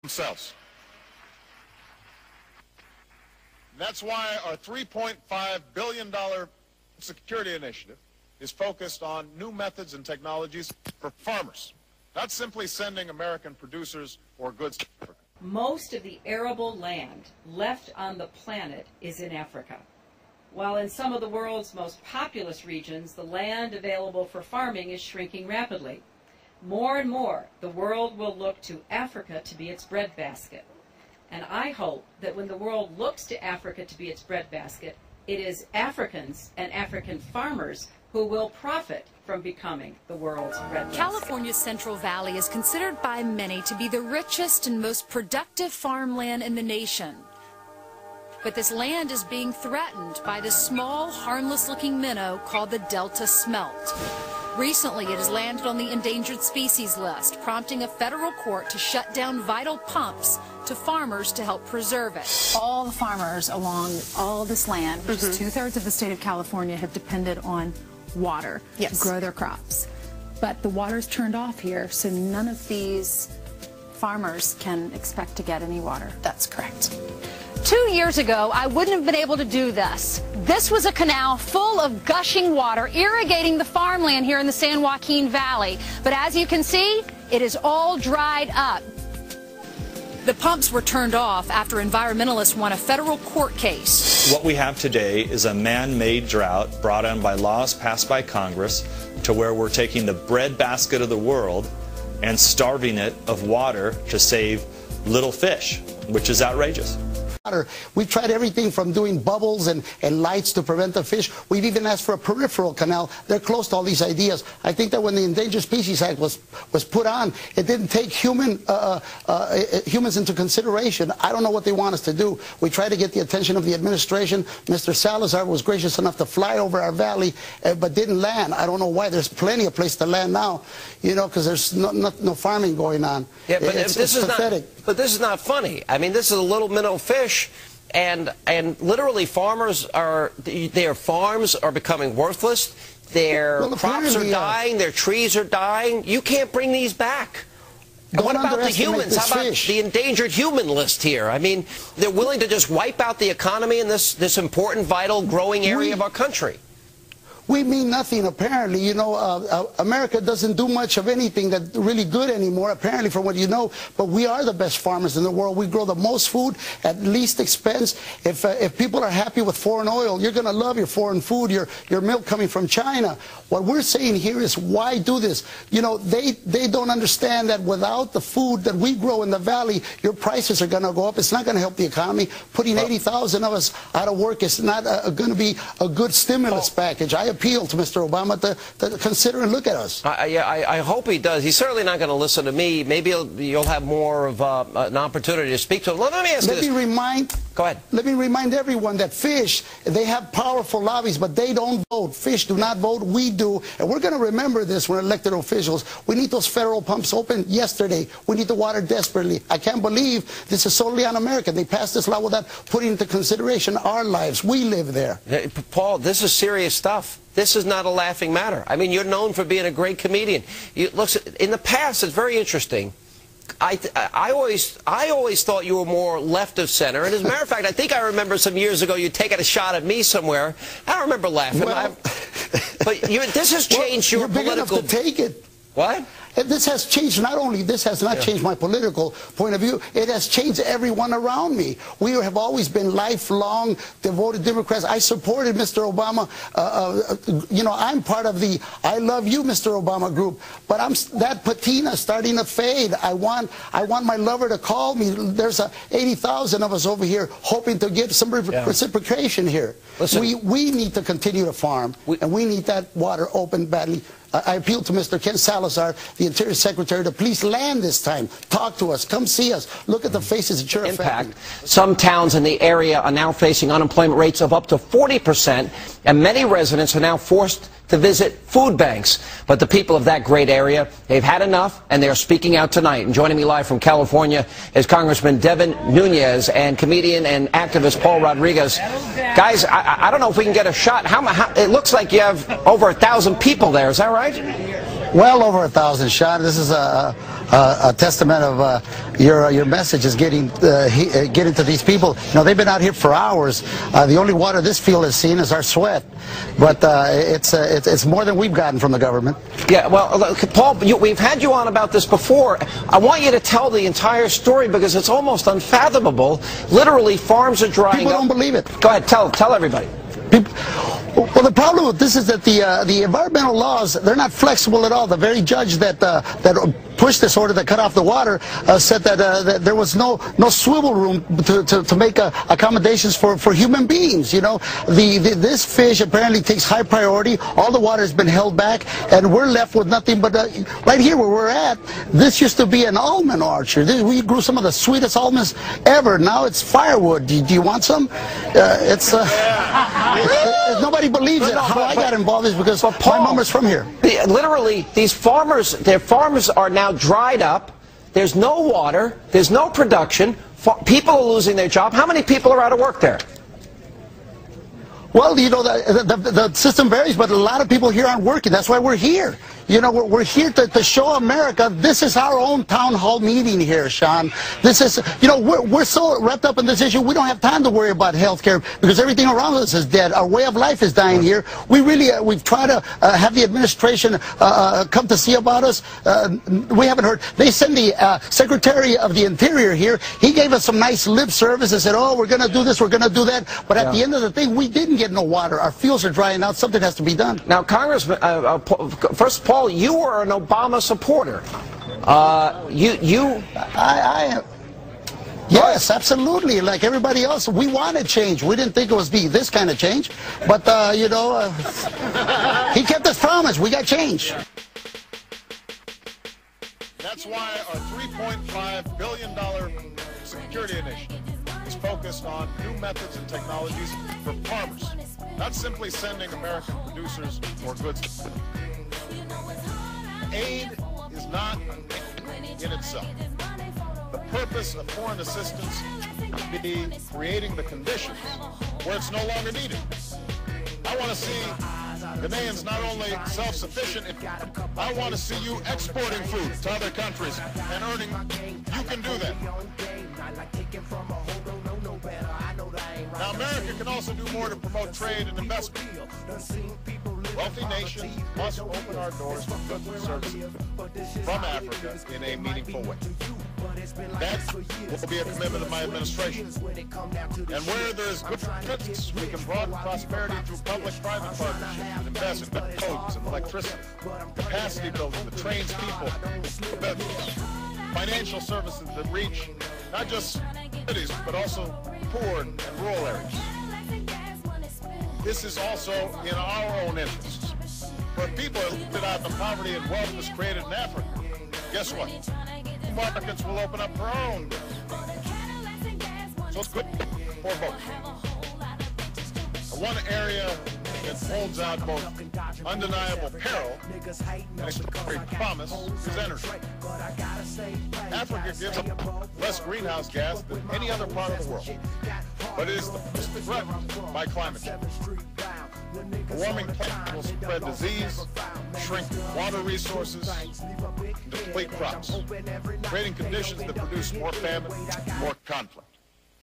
themselves. And that's why our $3.5 billion security initiative is focused on new methods and technologies for farmers, not simply sending American producers or goods to Africa. Most of the arable land left on the planet is in Africa. While in some of the world's most populous regions, the land available for farming is shrinking rapidly. More and more, the world will look to Africa to be its breadbasket. And I hope that when the world looks to Africa to be its breadbasket, it is Africans and African farmers who will profit from becoming the world's breadbasket. California's Central Valley is considered by many to be the richest and most productive farmland in the nation. But this land is being threatened by this small, harmless-looking minnow called the Delta smelt. Recently, it has landed on the endangered species list, prompting a federal court to shut down vital pumps to farmers to help preserve it. All the farmers along all this land, which is 2/3 of the state of California, have depended on water to grow their crops. But the water's turned off here, so none of these farmers can expect to get any water. That's correct. 2 years ago, I wouldn't have been able to do this. This was a canal full of gushing water, irrigating the farmland here in the San Joaquin Valley. But as you can see, it is all dried up. The pumps were turned off after environmentalists won a federal court case. What we have today is a man-made drought brought on by laws passed by Congress to where we're taking the breadbasket of the world and starving it of water to save little fish, which is outrageous. We've tried everything from doing bubbles and lights to prevent the fish. We've even asked for a peripheral canal. They're close to all these ideas. I think that when the Endangered Species Act was put on, it didn't take humans into consideration. I don't know what they want us to do. We tried to get the attention of the administration. Mr. Salazar was gracious enough to fly over our valley, but didn't land. I don't know why. There's plenty of place to land now, you know, because there's no farming going on. Yeah, but it's pathetic. But this is not funny. I mean, this is a little minnow fish, and literally farmers their farms are becoming worthless. Their crops are dying. Their trees are dying. You can't bring these back. What about the humans? How about the endangered human list here? I mean, they're willing to just wipe out the economy in this important, vital, growing area of our country. We mean nothing, apparently. You know, America doesn't do much of anything that's really good anymore, apparently, from what you know. But we are the best farmers in the world. We grow the most food at least expense. If people are happy with foreign oil, you're going to love your foreign food, your milk coming from China. What we're saying here is, why do this? You know, they don't understand that without the food that we grow in the valley, your prices are going to go up. It's not going to help the economy. Putting 80,000 of us out of work is not going to be a good stimulus package. I appeal to Mr. Obama to consider and look at us. I hope he does. He's certainly not going to listen to me. Maybe you'll have more of an opportunity to speak to him. Let me ask you this. Go ahead. Let me remind everyone that fish, they have powerful lobbies, but they don't vote. Fish do not vote. We do. And we're going to remember this when elected officials. We need those federal pumps open yesterday. We need the water desperately. I can't believe this is solely un-American. They passed this law without putting into consideration our lives. We live there. Paul, this is serious stuff. This is not a laughing matter. I mean, you're known for being a great comedian. Look, in the past, it's very interesting. I always thought you were more left of center. And as a matter of fact, I think I remember some years ago you taking a shot at me somewhere. I don't remember laughing. Well, but this has changed your political. You're big enough to take it. What? This has changed, not only this has not changed my political point of view, it has changed everyone around me. We have always been lifelong devoted Democrats. I supported Mr. Obama. You know, I'm part of the I Love You, Mr. Obama group. But that patina is starting to fade. I want my lover to call me. There's 80,000 of us over here hoping to get some reciprocation here. Listen, we need to continue to farm, and we need that water open badly. I appeal to Mr. Ken Salazar, the Interior Secretary, to please land this time. Talk to us. Come see us. Look at the faces that you're affecting. Some towns in the area are now facing unemployment rates of up to 40%, and many residents are now forced to visit food banks. But the people of that great area, they've had enough, and they are speaking out tonight. And joining me live from California is Congressman Devin Nunes and comedian and activist Paul Rodriguez. Guys, I don't know if we can get a shot. It looks like you have over 1,000 people there. Is that right? Well over 1,000 shots. This is a a testament of your message is getting to these people. You know, they've been out here for hours. The only water this field has seen is our sweat, but it's more than we've gotten from the government. Yeah, well, look, Paul, we've had you on about this before. I want you to tell the entire story because it's almost unfathomable. Literally, farms are drying up. People don't believe it. Go ahead, tell everybody. Well, the problem with this is that the environmental laws, they're not flexible at all. The very judge that pushed this order that cut off the water said that there was no swivel room to make accommodations for human beings. You know, this fish apparently takes high priority. All the water has been held back, and we're left with nothing but right here where we're at. This used to be an almond orchard. We grew some of the sweetest almonds ever. Now it's firewood. Do you want some? Nobody believes it. How I got involved is because my mom is from here. Literally, these farmers, their farms are now dried up. There's no water. There's no production. People are losing their job. How many people are out of work there? Well, you know, the system varies, but a lot of people here aren't working. That's why we're here. You know, we're here to show America this is our own town hall meeting here, Sean. This is, you know, we're so wrapped up in this issue, we don't have time to worry about health care because everything around us is dead. Our way of life is dying here. We've tried to have the administration come to see about us. We haven't heard. They sent the Secretary of the Interior here. He gave us some nice lip service and said, oh, we're going to do this, we're going to do that. But at the end of the day, we didn't get no water. Our fields are drying out. Something has to be done. Now, Congressman, first, Paul, you were an Obama supporter. I am. Yes, absolutely. Like everybody else, we wanted change. We didn't think it was be this kind of change. But, you know, he kept his promise. We got change. That's why our $3.5 billion security initiative is focused on new methods and technologies for farmers, not simply sending American producers more goods. Aid is not an end in itself. The purpose of foreign assistance be creating the conditions where it's no longer needed. I want to see Ghanaians not only self-sufficient, I want to see you exporting food to other countries and earning. You can do that. Now, America can also do more to promote trade and investment. Wealthy nations must open our doors to goods and services from Africa in a meaningful way. That will be a commitment of my administration. And where there is good business, we can broaden prosperity through public-private partnerships that invest in roads and electricity, capacity building that trains people, financial services that reach not just cities, but also poor and rural areas. This is also in our own interests. Where people are lifted out of the poverty and wealth that's created in Africa, guess what? Markets will open up for our own goods. So it's good for both. One area that holds out both undeniable peril and extraordinary promise is energy. Africa gives up less greenhouse gas than any other part of the world, but it is the most threatened by climate change. A warming planet will spread disease, shrink water resources, and deplete crops, creating conditions that produce more famine, more conflict.